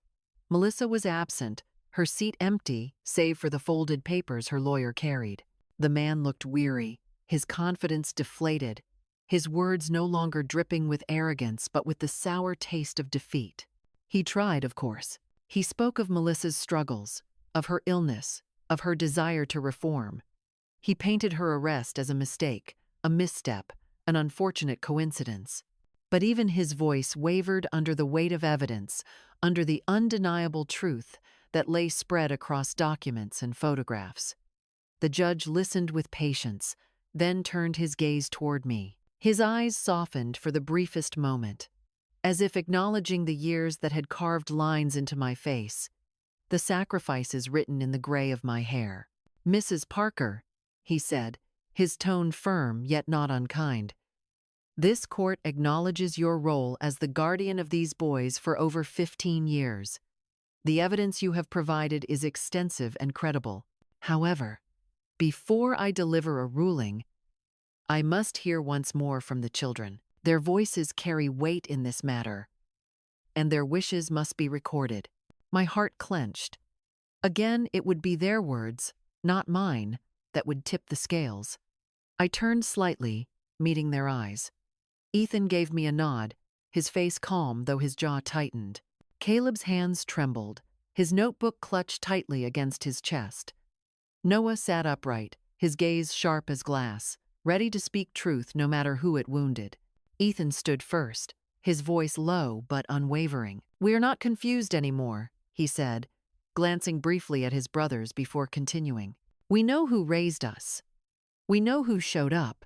Speaker 1: Melissa was absent, her seat empty, save for the folded papers her lawyer carried. The man looked weary, his confidence deflated, his words no longer dripping with arrogance but with the sour taste of defeat. He tried, of course. He spoke of Melissa's struggles, of her illness, of her desire to reform. He painted her arrest as a mistake, a misstep, an unfortunate coincidence. But even his voice wavered under the weight of evidence, under the undeniable truth that lay spread across documents and photographs. The judge listened with patience, then turned his gaze toward me. His eyes softened for the briefest moment, as if acknowledging the years that had carved lines into my face, the sacrifices written in the gray of my hair. "Mrs. Parker," he said, his tone firm yet not unkind, "this court acknowledges your role as the guardian of these boys for over 15 years. The evidence you have provided is extensive and credible. However, before I deliver a ruling, I must hear once more from the children. Their voices carry weight in this matter, and their wishes must be recorded." My heart clenched. Again, it would be their words, not mine, that would tip the scales. I turned slightly, meeting their eyes. Ethan gave me a nod, his face calm though his jaw tightened. Caleb's hands trembled, his notebook clutched tightly against his chest. Noah sat upright, his gaze sharp as glass, ready to speak truth no matter who it wounded. Ethan stood first, his voice low but unwavering. "We are not confused anymore," he said, glancing briefly at his brothers before continuing. "We know who raised us. We know who showed up.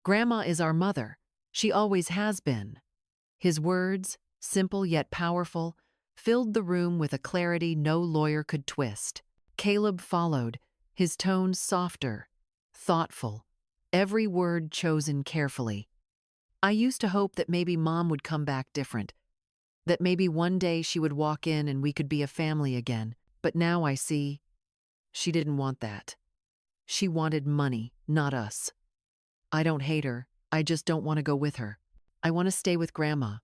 Speaker 1: Grandma is our mother. She always has been." His words, simple yet powerful, filled the room with a clarity no lawyer could twist. Caleb followed, his tone softer, thoughtful, every word chosen carefully. "I used to hope that maybe Mom would come back different, that maybe one day she would walk in and we could be a family again. But now I see she didn't want that. She wanted money, not us. I don't hate her, I just don't want to go with her. I want to stay with Grandma."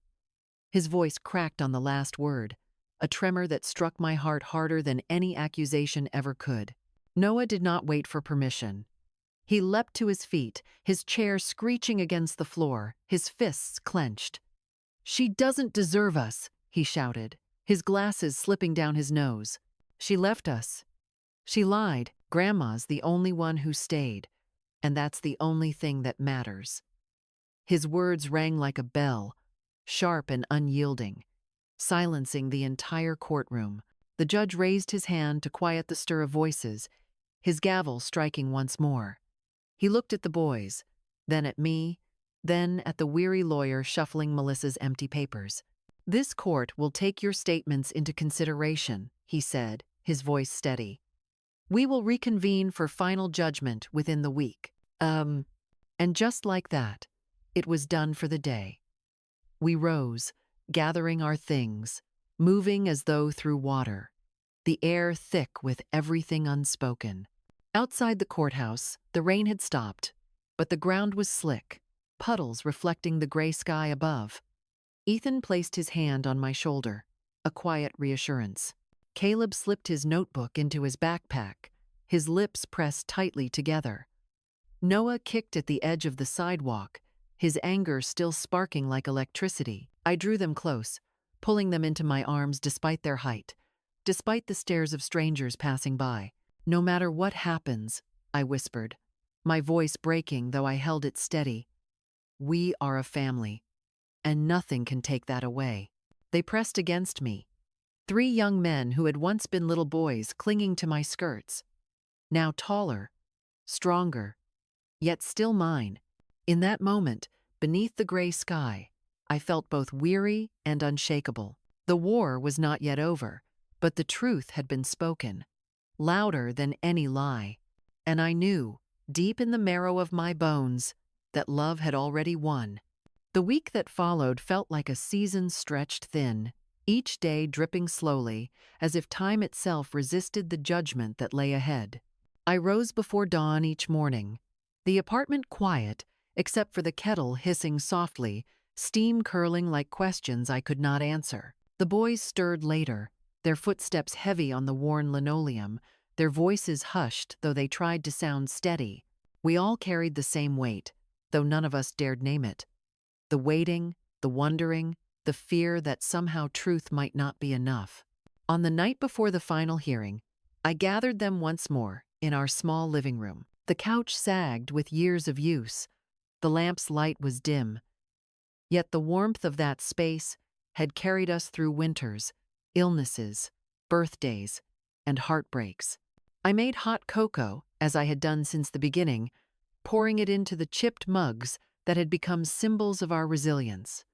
Speaker 1: His voice cracked on the last word, a tremor that struck my heart harder than any accusation ever could. Noah did not wait for permission. He leapt to his feet, his chair screeching against the floor, his fists clenched. "She doesn't deserve us," he shouted, his glasses slipping down his nose. "She left us. She lied. Grandma's the only one who stayed, and that's the only thing that matters." His words rang like a bell, sharp and unyielding, silencing the entire courtroom. The judge raised his hand to quiet the stir of voices, his gavel striking once more. He looked at the boys, then at me, then at the weary lawyer shuffling Melissa's empty papers. "This court will take your statements into consideration," he said, his voice steady. "We will reconvene for final judgment within the week." And just like that, it was done for the day. We rose, gathering our things, moving as though through water, the air thick with everything unspoken. Outside the courthouse, the rain had stopped, but the ground was slick, puddles reflecting the gray sky above. Ethan placed his hand on my shoulder, a quiet reassurance. Caleb slipped his notebook into his backpack, his lips pressed tightly together. Noah kicked at the edge of the sidewalk, his anger still sparking like electricity. I drew them close, pulling them into my arms despite their height, despite the stares of strangers passing by. "No matter what happens," I whispered, my voice breaking though I held it steady, "we are a family, and nothing can take that away." They pressed against me, three young men who had once been little boys clinging to my skirts, now taller, stronger, yet still mine. In that moment, beneath the gray sky, I felt both weary and unshakable. The war was not yet over, but the truth had been spoken, louder than any lie. And I knew, deep in the marrow of my bones, that love had already won. The week that followed felt like a season stretched thin, each day dripping slowly, as if time itself resisted the judgment that lay ahead. I rose before dawn each morning, the apartment quiet, except for the kettle hissing softly, steam curling like questions I could not answer. The boys stirred later, their footsteps heavy on the worn linoleum, their voices hushed though they tried to sound steady. We all carried the same weight, though none of us dared name it. The waiting, the wondering, the fear that somehow truth might not be enough. On the night before the final hearing, I gathered them once more in our small living room. The couch sagged with years of use. The lamp's light was dim. Yet the warmth of that space had carried us through winters, illnesses, birthdays, and heartbreaks. I made hot cocoa, as I had done since the beginning, pouring it into the chipped mugs that had become symbols of our resilience.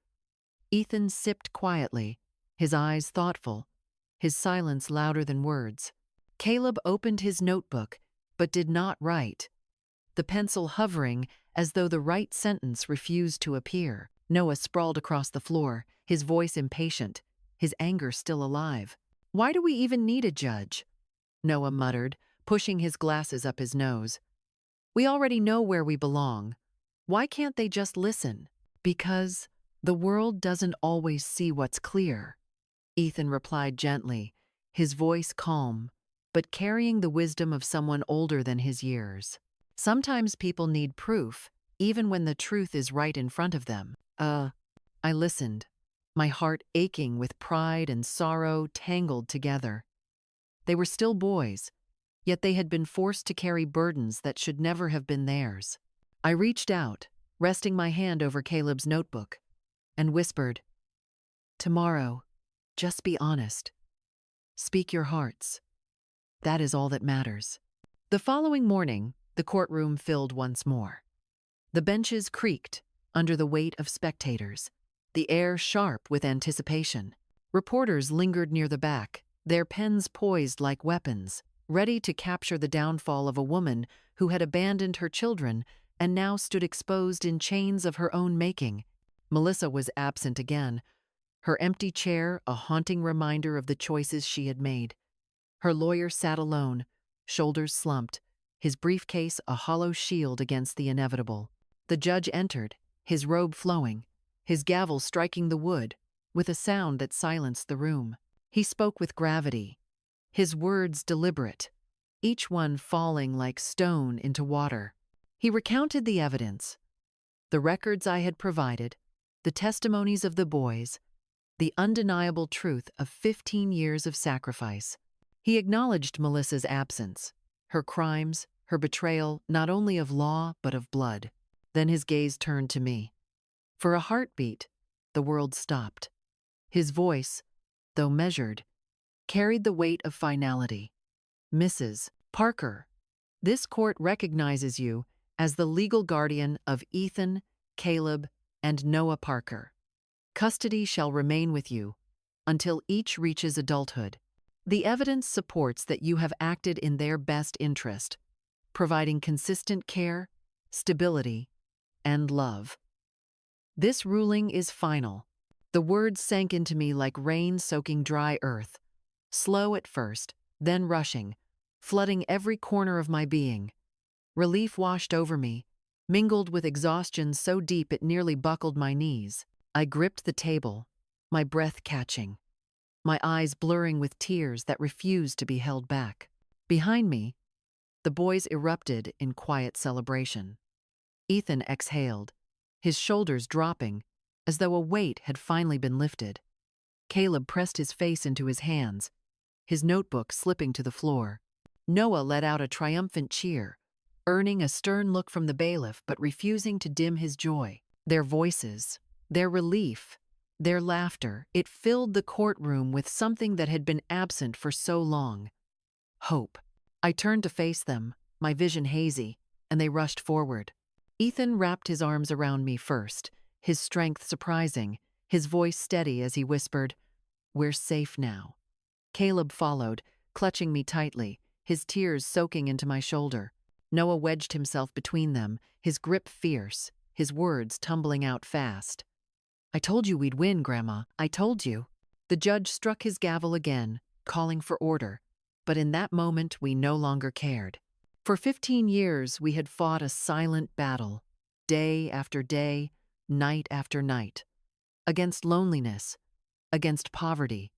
Speaker 1: Ethan sipped quietly, his eyes thoughtful, his silence louder than words. Caleb opened his notebook, but did not write, the pencil hovering as though the right sentence refused to appear. Noah sprawled across the floor, his voice impatient, his anger still alive. "Why do we even need a judge?" Noah muttered, pushing his glasses up his nose. "We already know where we belong. Why can't they just listen?" "Because the world doesn't always see what's clear," Ethan replied gently, his voice calm, but carrying the wisdom of someone older than his years. "Sometimes people need proof, even when the truth is right in front of them." I listened, my heart aching with pride and sorrow tangled together. They were still boys, yet they had been forced to carry burdens that should never have been theirs. I reached out, resting my hand over Caleb's notebook, and whispered, "Tomorrow, just be honest. Speak your hearts. That is all that matters." The following morning, the courtroom filled once more. The benches creaked under the weight of spectators, the air sharp with anticipation. Reporters lingered near the back, their pens poised like weapons, ready to capture the downfall of a woman who had abandoned her children and now stood exposed in chains of her own making. Melissa was absent again, her empty chair a haunting reminder of the choices she had made. Her lawyer sat alone, shoulders slumped, his briefcase a hollow shield against the inevitable. The judge entered, his robe flowing, his gavel striking the wood, with a sound that silenced the room. He spoke with gravity, his words deliberate, each one falling like stone into water. He recounted the evidence, the records I had provided, the testimonies of the boys, the undeniable truth of 15 years of sacrifice. He acknowledged Melissa's absence, her crimes, her betrayal not only of law but of blood. Then his gaze turned to me. For a heartbeat, the world stopped. His voice, though measured, carried the weight of finality. "Mrs. Parker, this court recognizes you as the legal guardian of Ethan, Caleb, and Noah Parker. Custody shall remain with you until each reaches adulthood. The evidence supports that you have acted in their best interest, providing consistent care, stability, and love. This ruling is final." The words sank into me like rain soaking dry earth, slow at first, then rushing, flooding every corner of my being. Relief washed over me, mingled with exhaustion so deep it nearly buckled my knees. I gripped the table, my breath catching, my eyes blurring with tears that refused to be held back. Behind me, The boys erupted in quiet celebration. Ethan exhaled, his shoulders dropping, as though a weight had finally been lifted. Caleb pressed his face into his hands, his notebook slipping to the floor. Noah let out a triumphant cheer, earning a stern look from the bailiff but refusing to dim his joy. Their voices, their relief, their laughter, it filled the courtroom with something that had been absent for so long. Hope. I turned to face them, my vision hazy, and they rushed forward. Ethan wrapped his arms around me first, his strength surprising, his voice steady as he whispered, "We're safe now." Caleb followed, clutching me tightly, his tears soaking into my shoulder. Noah wedged himself between them, his grip fierce, his words tumbling out fast. "I told you we'd win, Grandma. I told you." The judge struck his gavel again, calling for order. But in that moment, we no longer cared. For 15 years, we had fought a silent battle, day after day, night after night, against loneliness, against poverty,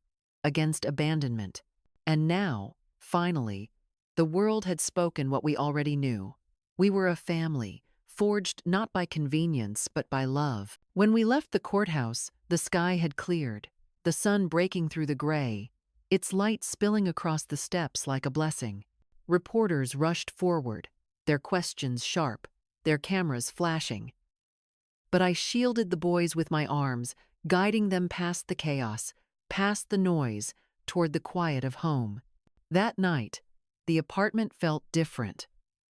Speaker 1: against abandonment. And now, finally, the world had spoken what we already knew. We were a family, forged not by convenience but by love. When we left the courthouse, the sky had cleared, the sun breaking through the gray, its light spilling across the steps like a blessing. Reporters rushed forward, their questions sharp, their cameras flashing. But I shielded the boys with my arms, guiding them past the chaos, past the noise, toward the quiet of home. That night, the apartment felt different.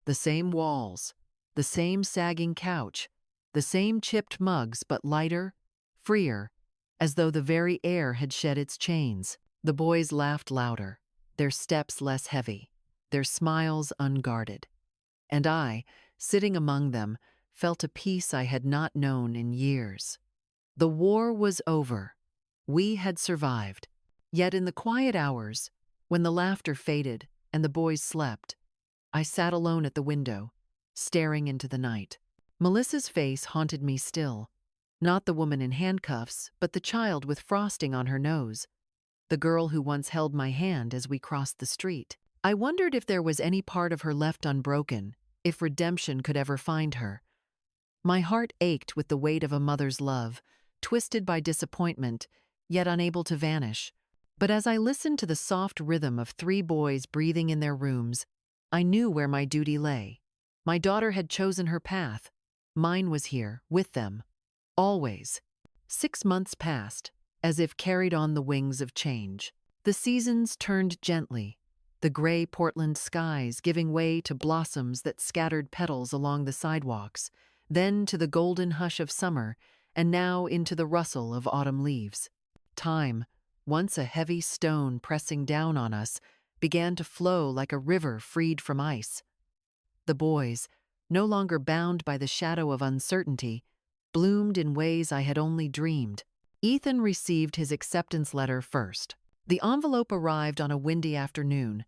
Speaker 1: The same walls, the same sagging couch, the same chipped mugs, but lighter, freer, as though the very air had shed its chains. The boys laughed louder, their steps less heavy, their smiles unguarded. And I, sitting among them, felt a peace I had not known in years. The war was over. We had survived. Yet in the quiet hours, when the laughter faded and the boys slept, I sat alone at the window, staring into the night. Melissa's face haunted me still. Not the woman in handcuffs, but the child with frosting on her nose. The girl who once held my hand as we crossed the street. I wondered if there was any part of her left unbroken, if redemption could ever find her. My heart ached with the weight of a mother's love, twisted by disappointment, yet unable to vanish. But as I listened to the soft rhythm of 3 boys breathing in their rooms, I knew where my duty lay. My daughter had chosen her path. Mine was here, with them. Always. 6 months passed, as if carried on the wings of change. The seasons turned gently, the gray Portland skies giving way to blossoms that scattered petals along the sidewalks, then to the golden hush of summer, and now into the rustle of autumn leaves. Time, once a heavy stone pressing down on us, began to flow like a river freed from ice. The boys, no longer bound by the shadow of uncertainty, bloomed in ways I had only dreamed. Ethan received his acceptance letter first. The envelope arrived on a windy afternoon,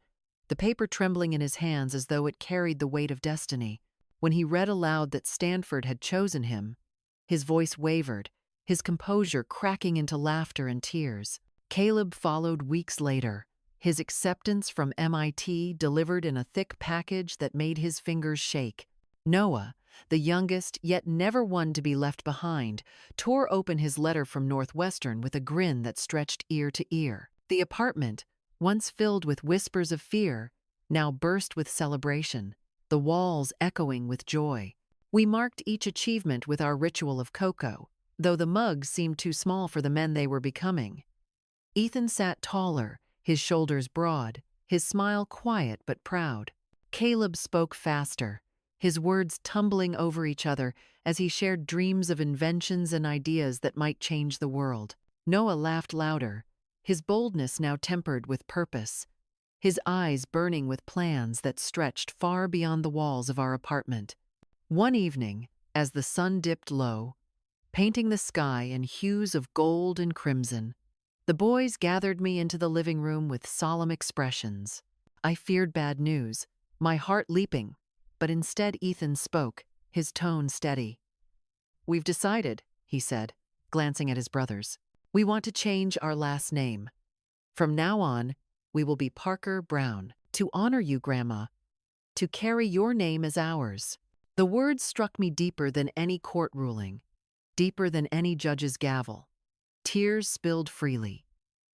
Speaker 1: the paper trembling in his hands as though it carried the weight of destiny. When he read aloud that Stanford had chosen him, his voice wavered, his composure cracking into laughter and tears. Caleb followed weeks later, his acceptance from MIT delivered in a thick package that made his fingers shake. Noah, the youngest yet never one to be left behind, tore open his letter from Northwestern with a grin that stretched ear to ear. The apartment, once filled with whispers of fear, now burst with celebration, the walls echoing with joy. We marked each achievement with our ritual of cocoa, though the mugs seemed too small for the men they were becoming. Ethan sat taller, his shoulders broad, his smile quiet but proud. Caleb spoke faster, his words tumbling over each other as he shared dreams of inventions and ideas that might change the world. Noah laughed louder, his boldness now tempered with purpose, his eyes burning with plans that stretched far beyond the walls of our apartment. One evening, as the sun dipped low, painting the sky in hues of gold and crimson, the boys gathered me into the living room with solemn expressions. I feared bad news, my heart leaping, but instead Ethan spoke, his tone steady. "We've decided," he said, glancing at his brothers. "We want to change our last name. From now on, we will be Parker Brown, to honor you, Grandma, to carry your name as ours." The words struck me deeper than any court ruling, deeper than any judge's gavel. Tears spilled freely,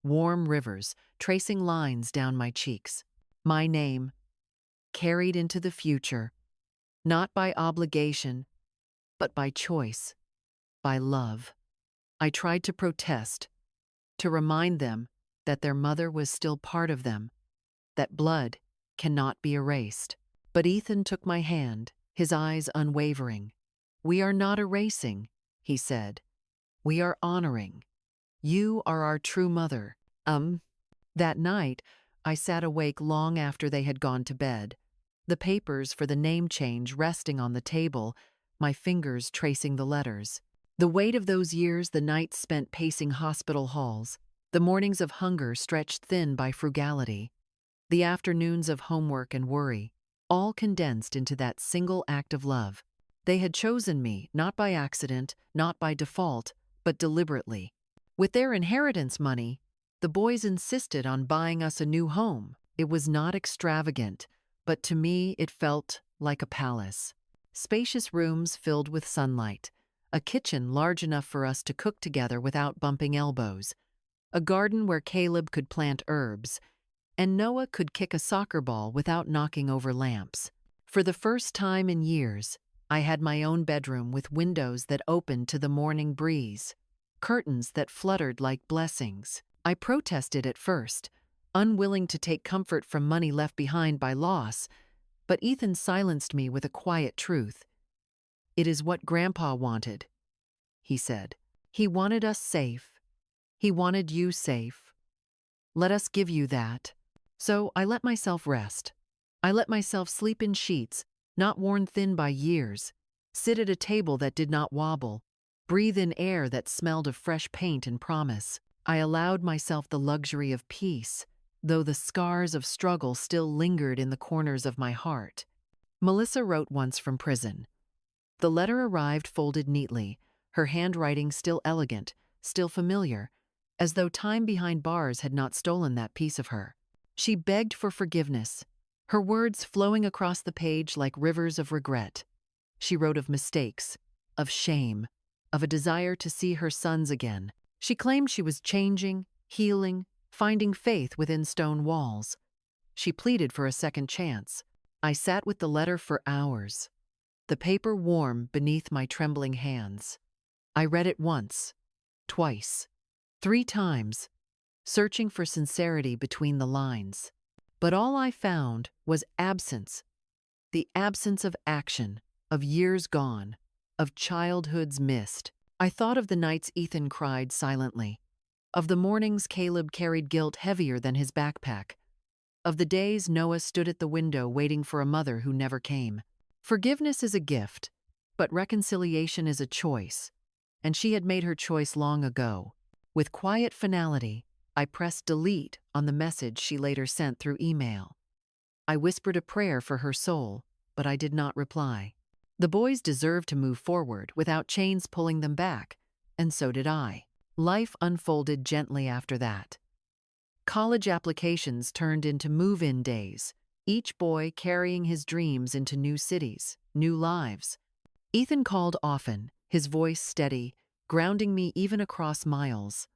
Speaker 1: warm rivers tracing lines down my cheeks. My name, carried into the future, not by obligation, but by choice, by love. I tried to protest, to remind them that their mother was still part of them, that blood cannot be erased. But Ethan took my hand, his eyes unwavering. "We are not erasing," he said. "We are honoring. You are our true mother." That night, I sat awake long after they had gone to bed, the papers for the name change resting on the table, my fingers tracing the letters. The weight of those years, the nights spent pacing hospital halls, the mornings of hunger stretched thin by frugality, the afternoons of homework and worry, all condensed into that single act of love. They had chosen me, not by accident, not by default, but deliberately. With their inheritance money, the boys insisted on buying us a new home. It was not extravagant, but to me it felt like a palace. Spacious rooms filled with sunlight, a kitchen large enough for us to cook together without bumping elbows, a garden where Caleb could plant herbs, and Noah could kick a soccer ball without knocking over lamps. For the first time in years, I had my own bedroom with windows that opened to the morning breeze, curtains that fluttered like blessings. I protested at first, unwilling to take comfort from money left behind by loss, but Ethan silenced me with a quiet truth. "It is what Grandpa wanted," he said. "He wanted us safe. He wanted you safe. Let us give you that." So I let myself rest. I let myself sleep in sheets, not worn thin by years, sit at a table that did not wobble, breathe in air that smelled of fresh paint and promise. I allowed myself the luxury of peace, though the scars of struggle still lingered in the corners of my heart. Melissa wrote once from prison. The letter arrived folded neatly, her handwriting still elegant, still familiar, as though time behind bars had not stolen that piece of her. She begged for forgiveness, her words flowing across the page like rivers of regret. She wrote of mistakes, of shame, of a desire to see her sons again. She claimed she was changing, healing, finding faith within stone walls. She pleaded for a second chance. I sat with the letter for hours, the paper warm beneath my trembling hands. I read it once, twice, 3 times, searching for sincerity between the lines. But all I found was absence, the absence of action, of years gone, of childhoods missed. I thought of the nights Ethan cried silently, of the mornings Caleb carried guilt heavier than his backpack, of the days Noah stood at the window waiting for a mother who never came. Forgiveness is a gift, but reconciliation is a choice, and she had made her choice long ago. With quiet finality, I pressed delete on the message she later sent through email. I whispered a prayer for her soul, but I did not reply. The boys deserved to move forward without chains pulling them back, and so did I. Life unfolded gently after that. College applications turned into move-in days, each boy carrying his dreams into new cities, new lives. Ethan called often, his voice steady, grounding me even across miles.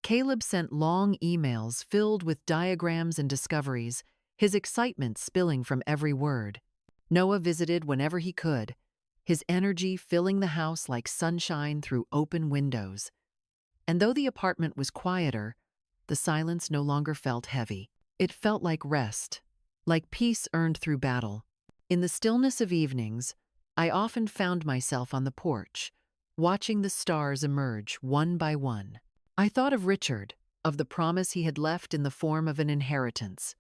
Speaker 1: Caleb sent long emails filled with diagrams and discoveries, his excitement spilling from every word. Noah visited whenever he could, his energy filling the house like sunshine through open windows. And though the apartment was quieter, the silence no longer felt heavy. It felt like rest, like peace earned through battle. In the stillness of evenings, I often found myself on the porch, watching the stars emerge one by one. I thought of Richard, of the promise he had left in the form of an inheritance,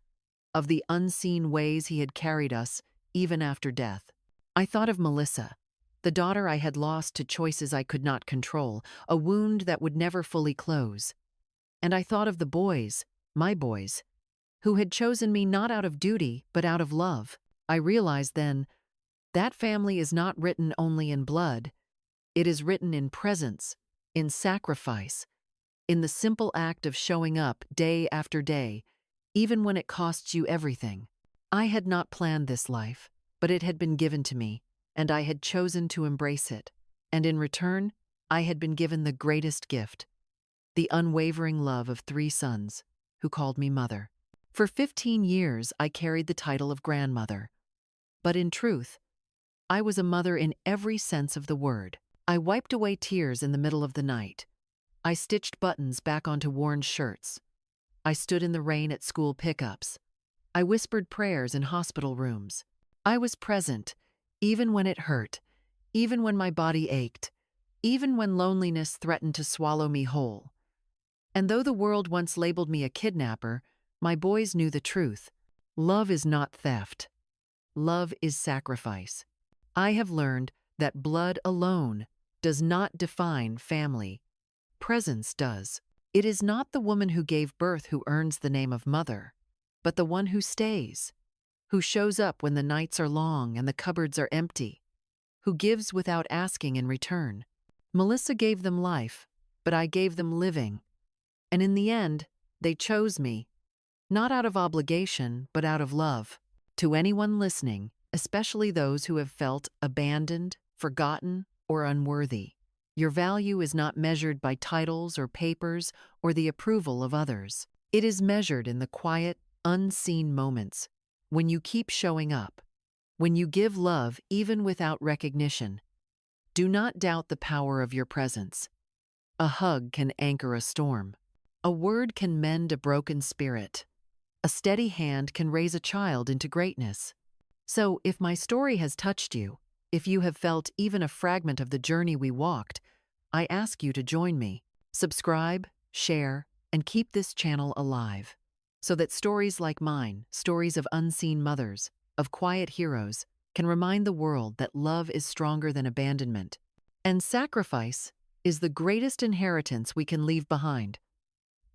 Speaker 1: of the unseen ways he had carried us even after death. I thought of Melissa, the daughter I had lost to choices I could not control, a wound that would never fully close. And I thought of the boys, my boys, who had chosen me not out of duty, but out of love. I realized then, that family is not written only in blood. It is written in presence, in sacrifice, in the simple act of showing up day after day, even when it costs you everything. I had not planned this life, but it had been given to me, and I had chosen to embrace it. And in return, I had been given the greatest gift, the unwavering love of 3 sons, who called me mother. For 15 years, I carried the title of grandmother. But in truth, I was a mother in every sense of the word. I wiped away tears in the middle of the night. I stitched buttons back onto worn shirts. I stood in the rain at school pickups. I whispered prayers in hospital rooms. I was present, even when it hurt, even when my body ached, even when loneliness threatened to swallow me whole. And though the world once labeled me a kidnapper, my boys knew the truth. Love is not theft. Love is sacrifice. I have learned that blood alone does not define family. Presence does. It is not the woman who gave birth who earns the name of mother, but the one who stays, who shows up when the nights are long and the cupboards are empty, who gives without asking in return. Melissa gave them life, but I gave them living. And in the end, they chose me, not out of obligation, but out of love. To anyone listening, especially those who have felt abandoned, forgotten, or unworthy, your value is not measured by titles or papers or the approval of others. It is measured in the quiet, unseen moments, when you keep showing up, when you give love even without recognition. Do not doubt the power of your presence. A hug can anchor a storm. A word can mend a broken spirit. A steady hand can raise a child into greatness. So, if my story has touched you, if you have felt even a fragment of the journey we walked, I ask you to join me. Subscribe, share, and keep this channel alive, so that stories like mine, stories of unseen mothers, of quiet heroes, can remind the world that love is stronger than abandonment, and sacrifice is the greatest inheritance we can leave behind.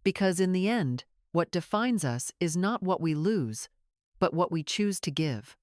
Speaker 1: Because in the end, what defines us is not what we lose, but what we choose to give.